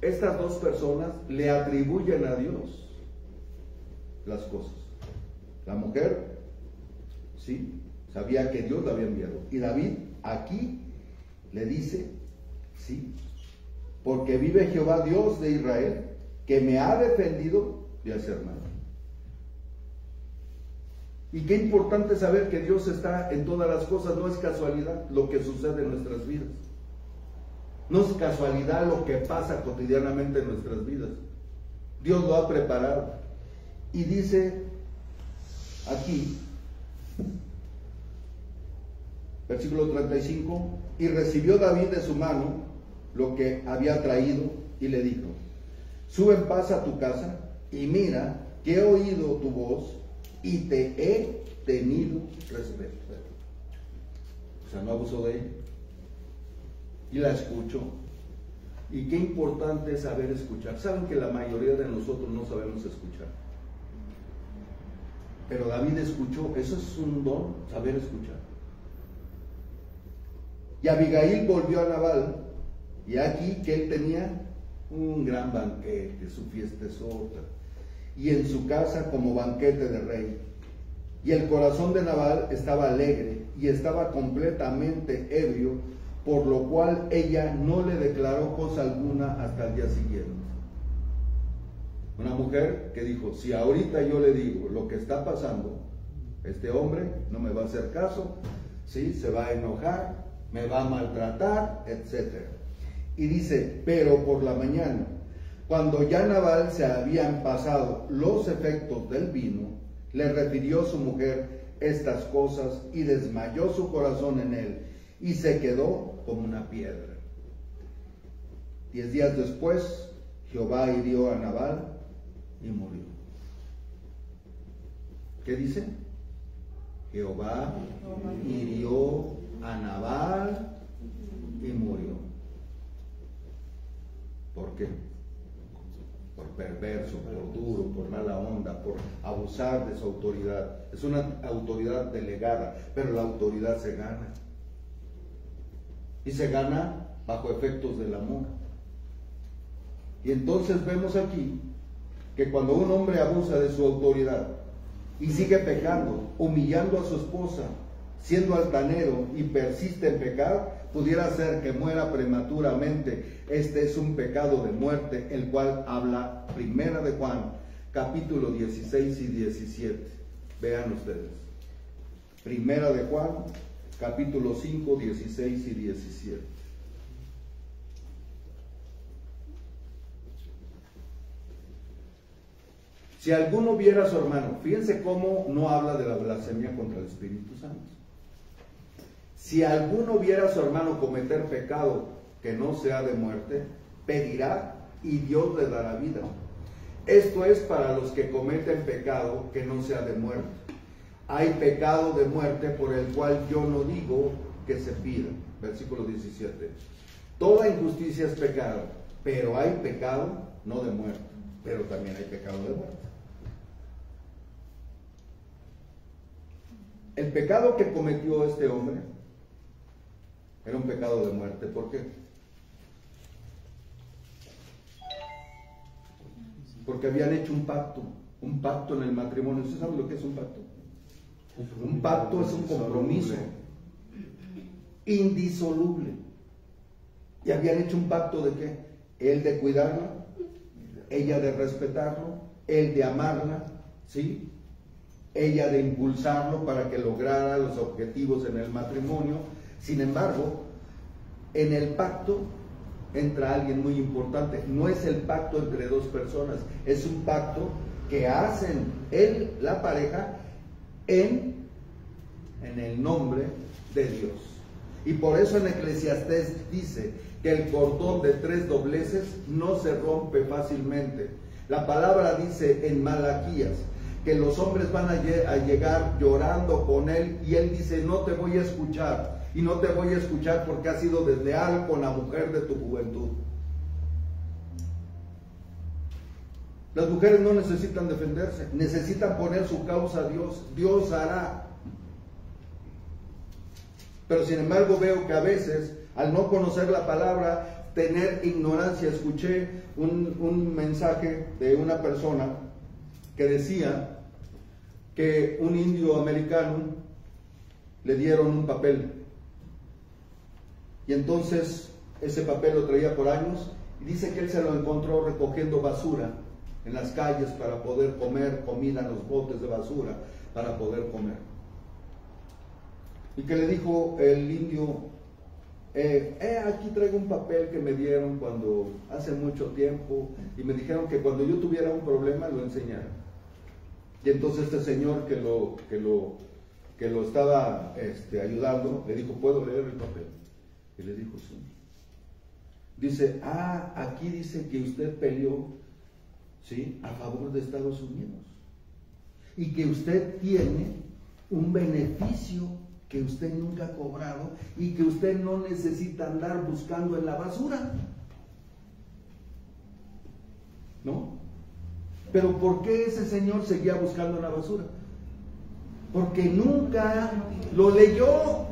estas dos personas le atribuyen a Dios las cosas. La mujer, sí, sabía que Dios la había enviado. Y David aquí le dice, sí, porque vive Jehová Dios de Israel, que me ha defendido de hacer mal. Y qué importante saber que Dios está en todas las cosas. No es casualidad lo que sucede en nuestras vidas. No es casualidad lo que pasa cotidianamente en nuestras vidas. Dios lo ha preparado. Y dice aquí, versículo 35, y recibió David de su mano lo que había traído y le dijo, sube en paz a tu casa y mira que he oído tu voz y te he tenido respeto. O sea, no abusó de ella. Y la escucho. Y qué importante es saber escuchar. Saben que la mayoría de nosotros no sabemos escuchar. Pero David escuchó. Eso es un don, saber escuchar. Y Abigail volvió a Nabal. Y aquí que él tenía un gran banquete, su fiestezota. Y en su casa como banquete de rey. Y el corazón de Nabal estaba alegre y estaba completamente ebrio, por lo cual ella no le declaró cosa alguna hasta el día siguiente. Una mujer que dijo, si ahorita yo le digo lo que está pasando, este hombre no me va a hacer caso, ¿sí? Se va a enojar, me va a maltratar, etc. Y dice, pero por la mañana, cuando ya Nabal se habían pasado los efectos del vino, le refirió su mujer estas cosas y desmayó su corazón en él y se quedó como una piedra. 10 días después, Jehová hirió a Nabal y murió. ¿Qué dice? Jehová hirió a Nabal y murió. ¿Por qué? Por perverso, por duro, por mala onda, por abusar de su autoridad. Es una autoridad delegada, pero la autoridad se gana. Y se gana bajo efectos del amor. Y entonces vemos aquí que cuando un hombre abusa de su autoridad y sigue pecando, humillando a su esposa, siendo altanero y persiste en pecar, pudiera ser que muera prematuramente. Este es un pecado de muerte, el cual habla Primera de Juan, capítulo 16 y 17. Vean ustedes. Primera de Juan, capítulo 5, 16 y 17. Si alguno viera a su hermano, fíjense cómo no habla de la blasfemia contra el Espíritu Santo. Si alguno viera a su hermano cometer pecado que no sea de muerte, pedirá y Dios le dará vida. Esto es para los que cometen pecado que no sea de muerte. Hay pecado de muerte por el cual yo no digo que se pida. Versículo 17. Toda injusticia es pecado, pero hay pecado no de muerte, pero también hay pecado de muerte. El pecado que cometió este hombre era un pecado de muerte. ¿Por qué? Porque habían hecho un pacto en el matrimonio. ¿Usted sabe lo que es un pacto? Un pacto es un compromiso indisoluble. Y habían hecho un pacto de qué? Él de cuidarla, ella de respetarlo, él de amarla, ¿sí? Ella de impulsarlo para que lograra los objetivos en el matrimonio. Sin embargo, en el pacto entra alguien muy importante. No es el pacto entre dos personas, es un pacto que hacen él, la pareja, en el nombre de Dios. Y por eso en Eclesiastés dice que el cordón de 3 dobleces no se rompe fácilmente. La palabra dice en Malaquías que los hombres van a llegar llorando con él, y él dice: no te voy a escuchar, y no te voy a escuchar porque has sido desleal con la mujer de tu juventud. Las mujeres no necesitan defenderse, necesitan poner su causa a Dios. Dios hará. Pero sin embargo veo que a veces, al no conocer la palabra, tener ignorancia. Escuché un mensaje de una persona que decía que un indio americano le dieron un papel, y entonces ese papel lo traía por años, y dice que él se lo encontró recogiendo basura en las calles para poder comer comida en los botes de basura, para poder comer. Y que le dijo el indio: aquí traigo un papel que me dieron cuando hace mucho tiempo, y me dijeron que cuando yo tuviera un problema lo enseñara. Y entonces este señor que lo estaba ayudando le dijo: ¿puedo leer el papel? Y le dijo: sí. Dice: aquí dice que usted peleó, ¿sí?, a favor de Estados Unidos, y que usted tiene un beneficio que usted nunca ha cobrado, y que usted no necesita andar buscando en la basura, ¿no? Pero ¿por qué ese señor seguía buscando en la basura? Porque nunca lo leyó.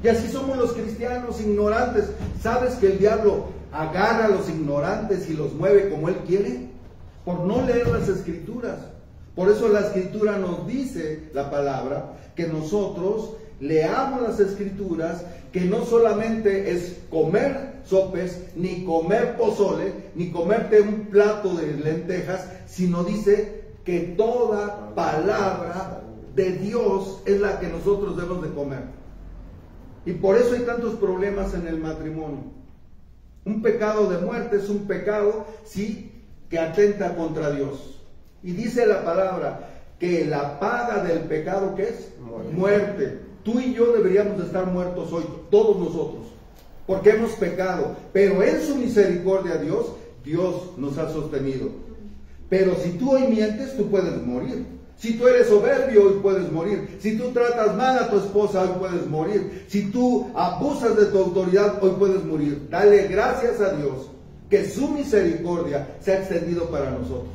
Y así somos los cristianos, ignorantes. ¿Sabes que el diablo agarra a los ignorantes y los mueve como él quiere? Por no leer las escrituras. Por eso la escritura nos dice, la palabra, que nosotros leamos las escrituras, que no solamente es comer sopes, ni comer pozole, ni comerte un plato de lentejas, sino dice que toda palabra de Dios es la que nosotros debemos de comer. Y por eso hay tantos problemas en el matrimonio. Un pecado de muerte es un pecado, sí, que atenta contra Dios. Y dice la palabra que la paga del pecado, ¿qué es? Muerte. Tú y yo deberíamos de estar muertos hoy, todos nosotros, porque hemos pecado. Pero en su misericordia Dios nos ha sostenido. Pero si tú hoy mientes, tú puedes morir. Si tú eres soberbio, hoy puedes morir. Si tú tratas mal a tu esposa, hoy puedes morir. Si tú abusas de tu autoridad, hoy puedes morir. Dale gracias a Dios que su misericordia se ha extendido para nosotros.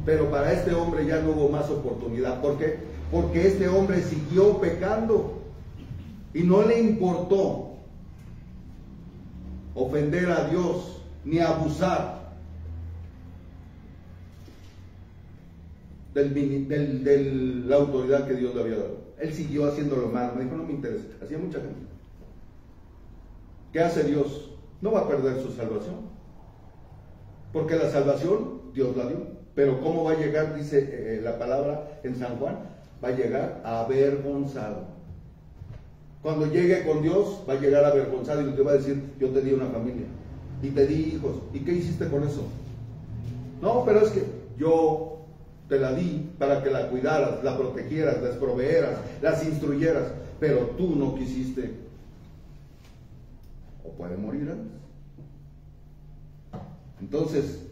Pero para este hombre ya no hubo más oportunidad. ¿Por qué? Porque este hombre siguió pecando y no le importó ofender a Dios ni abusar de la autoridad que Dios le había dado. Él siguió haciendo lo malo. Me dijo: no me interesa. Hacía mucha gente. ¿qué hace Dios? No va a perder su salvación, porque la salvación Dios la dio. Pero ¿cómo va a llegar? Dice la palabra en San Juan, va a llegar avergonzado. Cuando llegue con Dios, va a llegar avergonzado y te va a decir, yo te di una familia y te di hijos, ¿y qué hiciste con eso? No, pero es que yo te la di para que la cuidaras, la protegieras, las proveeras, las instruyeras, pero tú no quisiste. O puede morir antes. Entonces,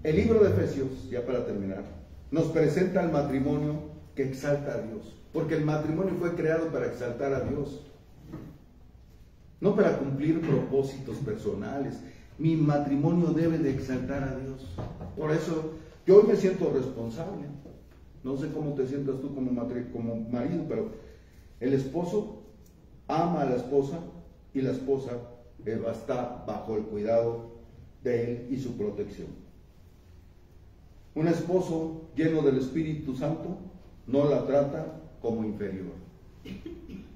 el libro de Efesios, ya para terminar, nos presenta el matrimonio que exalta a Dios, porque el matrimonio fue creado para exaltar a Dios, no para cumplir propósitos personales. Mi matrimonio debe de exaltar a Dios. Por eso yo me siento responsable. No sé cómo te sientas tú como marido, pero el esposo ama a la esposa y la esposa está bajo el cuidado de él y su protección. Un esposo lleno del Espíritu Santo no la trata como inferior.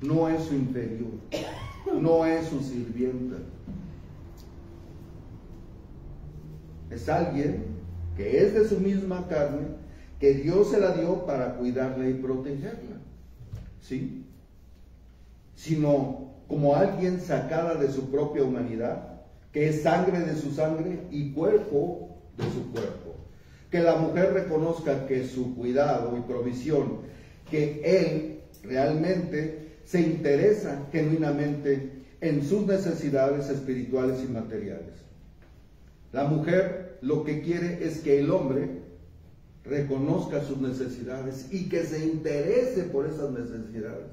No es su inferior, no es su sirvienta. Es alguien que es de su misma carne, que Dios se la dio para cuidarla y protegerla, ¿sí? Sino como alguien sacada de su propia humanidad, que es sangre de su sangre y cuerpo de su cuerpo. Que la mujer reconozca que su cuidado y provisión, que él realmente se interesa genuinamente en sus necesidades espirituales y materiales. La mujer lo que quiere es que el hombre reconozca sus necesidades y que se interese por esas necesidades.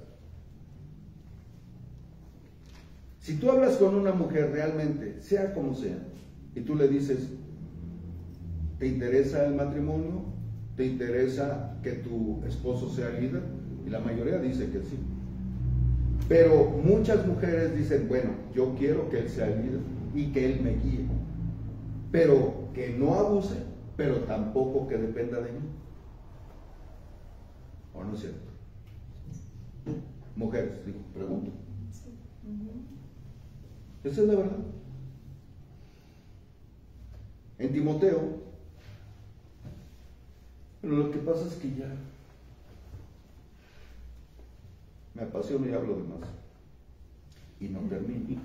Si tú hablas con una mujer realmente, sea como sea, y tú le dices, ¿te interesa el matrimonio? ¿Te interesa que tu esposo sea líder? Y la mayoría dice que sí. Pero muchas mujeres dicen, bueno, yo quiero que él sea líder y que él me guíe, pero que no abuse, pero tampoco que dependa de mí. ¿O no es cierto? Mujeres, digo, pregunto. Esa es la verdad. En Timoteo, pero lo que pasa es que ya me apasiono y hablo de más y no termino.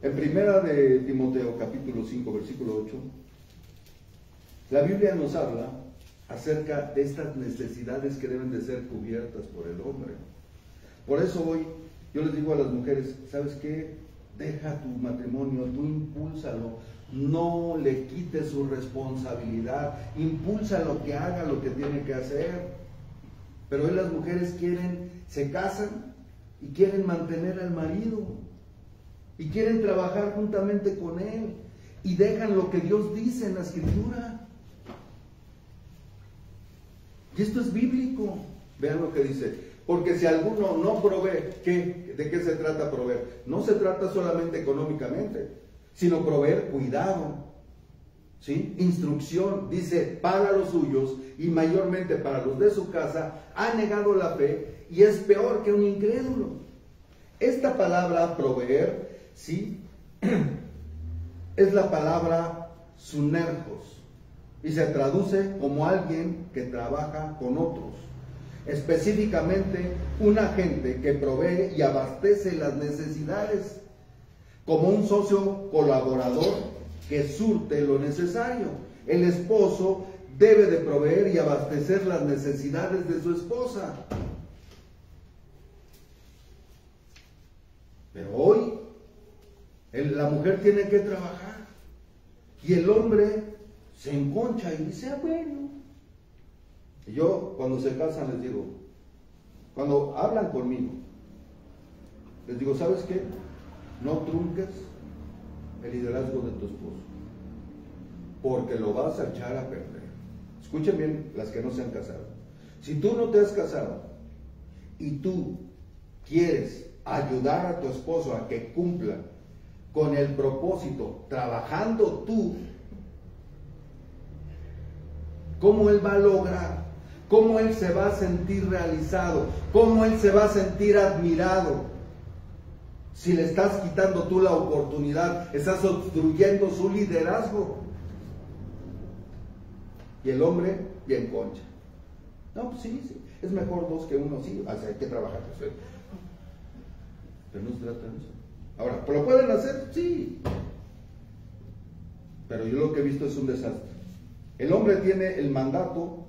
En primera de Timoteo, capítulo 5, versículo 8, la Biblia nos habla acerca de estas necesidades que deben de ser cubiertas por el hombre. Por eso hoy yo les digo a las mujeres, ¿sabes qué? Deja tu matrimonio, tú impúlsalo, no le quites su responsabilidad, impúlsalo que haga lo que tiene que hacer. Pero hoy las mujeres se casan y quieren mantener al marido y quieren trabajar juntamente con él y dejan lo que Dios dice en la Escritura. Y esto es bíblico. Vean lo que dice. Porque si alguno no provee, ¿de qué se trata proveer? No se trata solamente económicamente, sino proveer cuidado, ¿sí? Instrucción. Dice, para los suyos y mayormente para los de su casa, ha negado la fe y es peor que un incrédulo. Esta palabra proveer, ¿sí? Es la palabra sunergos y se traduce como alguien que trabaja con otros. Específicamente, un agente que provee y abastece las necesidades, como un socio colaborador que surte lo necesario. El esposo debe de proveer y abastecer las necesidades de su esposa. Pero hoy, la mujer tiene que trabajar y el hombre se enconcha y dice, bueno. Y yo, cuando se casan, les digo, cuando hablan conmigo, les digo, ¿sabes qué? No trunques el liderazgo de tu esposo, porque lo vas a echar a perder. Escuchen bien las que no se han casado. Si tú no te has casado y tú quieres ayudar a tu esposo a que cumpla con el propósito, trabajando tú, ¿cómo él va a lograr? ¿Cómo él se va a sentir realizado? ¿Cómo él se va a sentir admirado? Si le estás quitando tú la oportunidad, estás obstruyendo su liderazgo. Y el hombre, bien concha. No, pues sí, es mejor dos que uno, sí, o sea, hay que trabajar. Pero no se trata de eso. Ahora, ¿lo pueden hacer? Sí. Pero yo lo que he visto es un desastre. El hombre tiene el mandato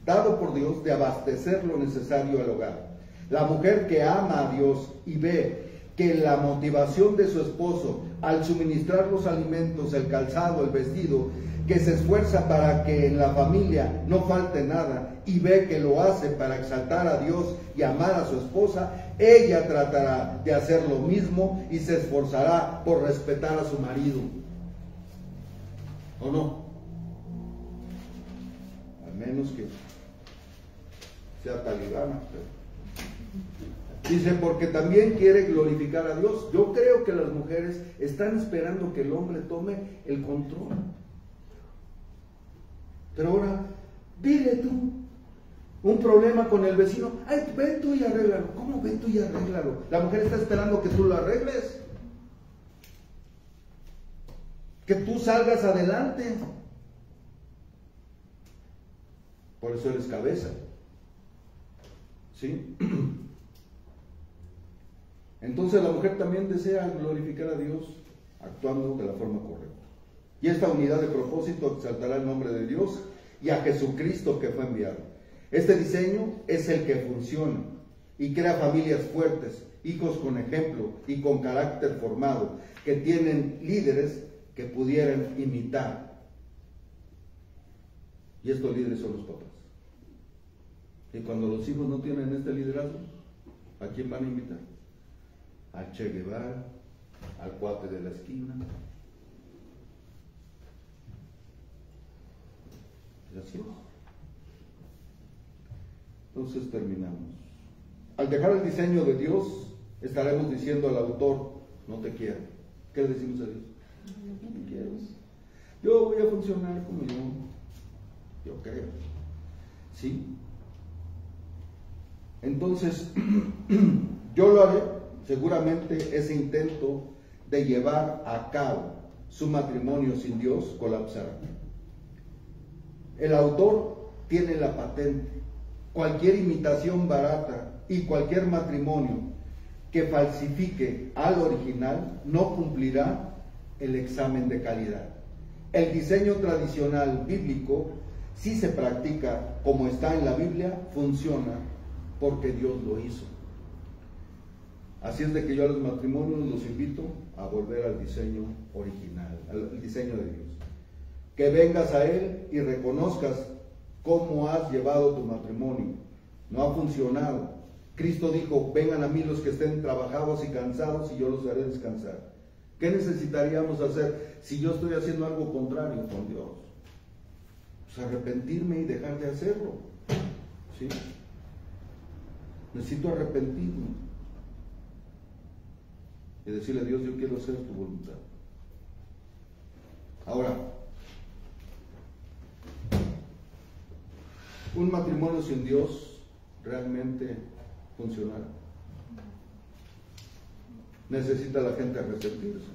dado por Dios de abastecer lo necesario al hogar. La mujer que ama a Dios y ve que la motivación de su esposo al suministrar los alimentos, el calzado, el vestido, que se esfuerza para que en la familia no falte nada y ve que lo hace para exaltar a Dios y amar a su esposa, ella tratará de hacer lo mismo y se esforzará por respetar a su marido. ¿O no? Al menos que sea talibana. Dice, porque también quiere glorificar a Dios. Yo creo que las mujeres están esperando que el hombre tome el control. Pero ahora, dile tú, un problema con el vecino, ay, ven tú y arréglalo. ¿Cómo ven tú y arréglalo? La mujer está esperando que tú lo arregles. Que tú salgas adelante. Por eso eres cabeza. ¿Sí? Entonces la mujer también desea glorificar a Dios actuando de la forma correcta. Y esta unidad de propósito exaltará el nombre de Dios y a Jesucristo que fue enviado. Este diseño es el que funciona y crea familias fuertes, hijos con ejemplo y con carácter formado, que tienen líderes que pudieran imitar. Y estos líderes son los papás. Y cuando los hijos no tienen este liderazgo, ¿a quién van a imitar? Al Che Guevara, al cuate de la esquina. Y así es. Entonces terminamos. Al dejar el diseño de Dios, estaremos diciendo al autor, no te quiero. ¿Qué le decimos a Dios? No te quiero. Yo voy a funcionar como yo creo. ¿Sí? Entonces, yo lo haré. Seguramente ese intento de llevar a cabo su matrimonio sin Dios colapsará. El autor tiene la patente. Cualquier imitación barata y cualquier matrimonio que falsifique al original no cumplirá el examen de calidad. El diseño tradicional bíblico, si se practica como está en la Biblia, funciona porque Dios lo hizo. Así es de que yo a los matrimonios los invito a volver al diseño original, al diseño de Dios. Que vengas a Él y reconozcas cómo has llevado tu matrimonio. No ha funcionado. Cristo dijo, vengan a mí los que estén trabajados y cansados y yo los haré descansar. ¿Qué necesitaríamos hacer si yo estoy haciendo algo contrario con Dios? Pues arrepentirme y dejar de hacerlo. ¿Sí? Necesito arrepentirme y decirle a Dios, yo quiero hacer tu voluntad. Ahora, un matrimonio sin Dios realmente funcionará. Necesita la gente arrepentirse.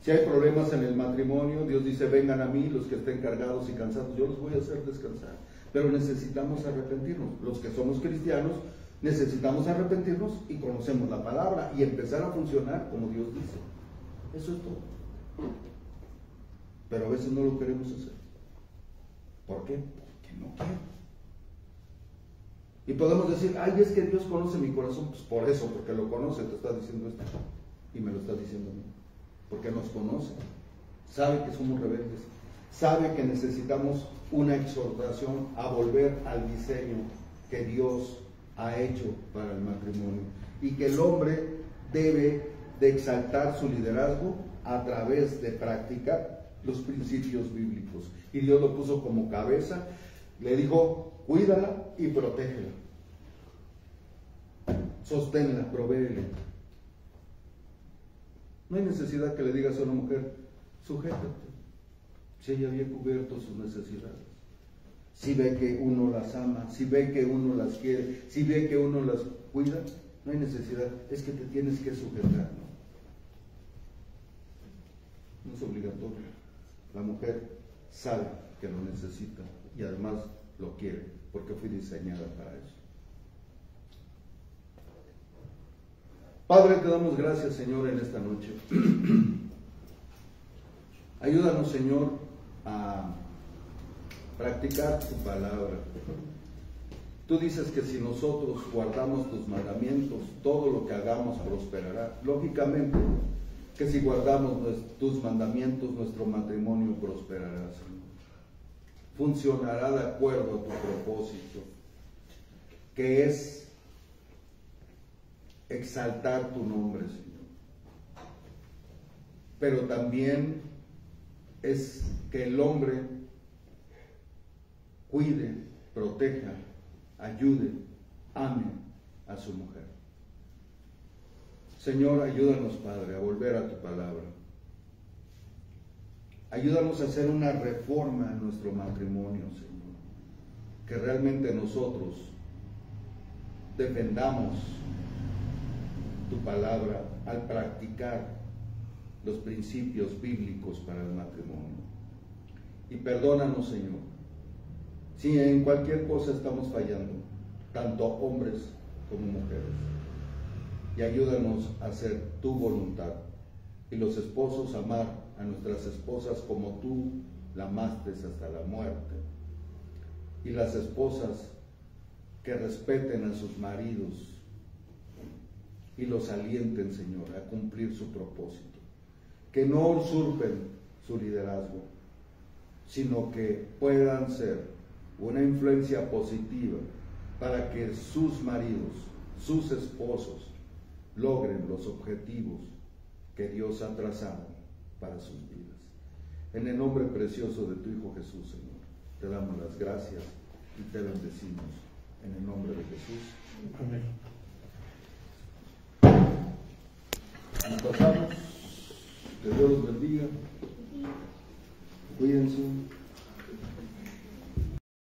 Si hay problemas en el matrimonio, Dios dice, vengan a mí los que estén cargados y cansados, yo los voy a hacer descansar. Pero necesitamos arrepentirnos. Los que somos cristianos necesitamos arrepentirnos y conocemos la palabra y empezar a funcionar como Dios dice. Eso es todo. Pero a veces no lo queremos hacer. ¿Por qué? Porque no quiero. Y podemos decir, ay, es que Dios conoce mi corazón. Pues por eso, porque lo conoce, te está diciendo esto. Y me lo está diciendo a mí. Porque nos conoce. Sabe que somos rebeldes. Sabe que necesitamos una exhortación a volver al diseño que Dios ha hecho para el matrimonio. Y que el hombre debe de exaltar su liderazgo a través de practicar los principios bíblicos. Y Dios lo puso como cabeza. Le dijo, cuídala y protégela. Sosténla, provéele. No hay necesidad que le digas a una mujer, sujétate. Si ella había cubierto sus necesidades. Si ve que uno las ama, si ve que uno las quiere, si ve que uno las cuida, No hay necesidad, es que te tienes que sujetar, ¿no? No es obligatorio. La mujer sabe que lo necesita y además lo quiere, porque fui diseñada para eso. Padre, te damos gracias, Señor, en esta noche. Ayúdanos, Señor, a practicar tu palabra. Tú dices que si nosotros guardamos tus mandamientos, todo lo que hagamos prosperará. Lógicamente, que si guardamos tus mandamientos, nuestro matrimonio prosperará, Señor. Funcionará de acuerdo a tu propósito, que es exaltar tu nombre, Señor. Pero también es que el hombre cuide, proteja, ayude, ame a su mujer. Señor, ayúdanos, Padre, a volver a tu palabra. Ayúdanos a hacer una reforma en nuestro matrimonio, Señor. Que realmente nosotros defendamos tu palabra al practicar los principios bíblicos para el matrimonio. Y perdónanos, Señor, si en cualquier cosa estamos fallando, tanto hombres como mujeres. Y ayúdanos a hacer tu voluntad. Y los esposos amar a nuestras esposas como tú la amaste hasta la muerte. Y las esposas que respeten a sus maridos y los alienten, Señor, a cumplir su propósito. Que no usurpen su liderazgo, sino que puedan ser una influencia positiva para que sus maridos, sus esposos, logren los objetivos que Dios ha trazado para sus vidas. En el nombre precioso de tu Hijo Jesús, Señor, te damos las gracias y te bendecimos. En el nombre de Jesús. Amén. Nos pasamos. Que Dios los bendiga. Cuídense.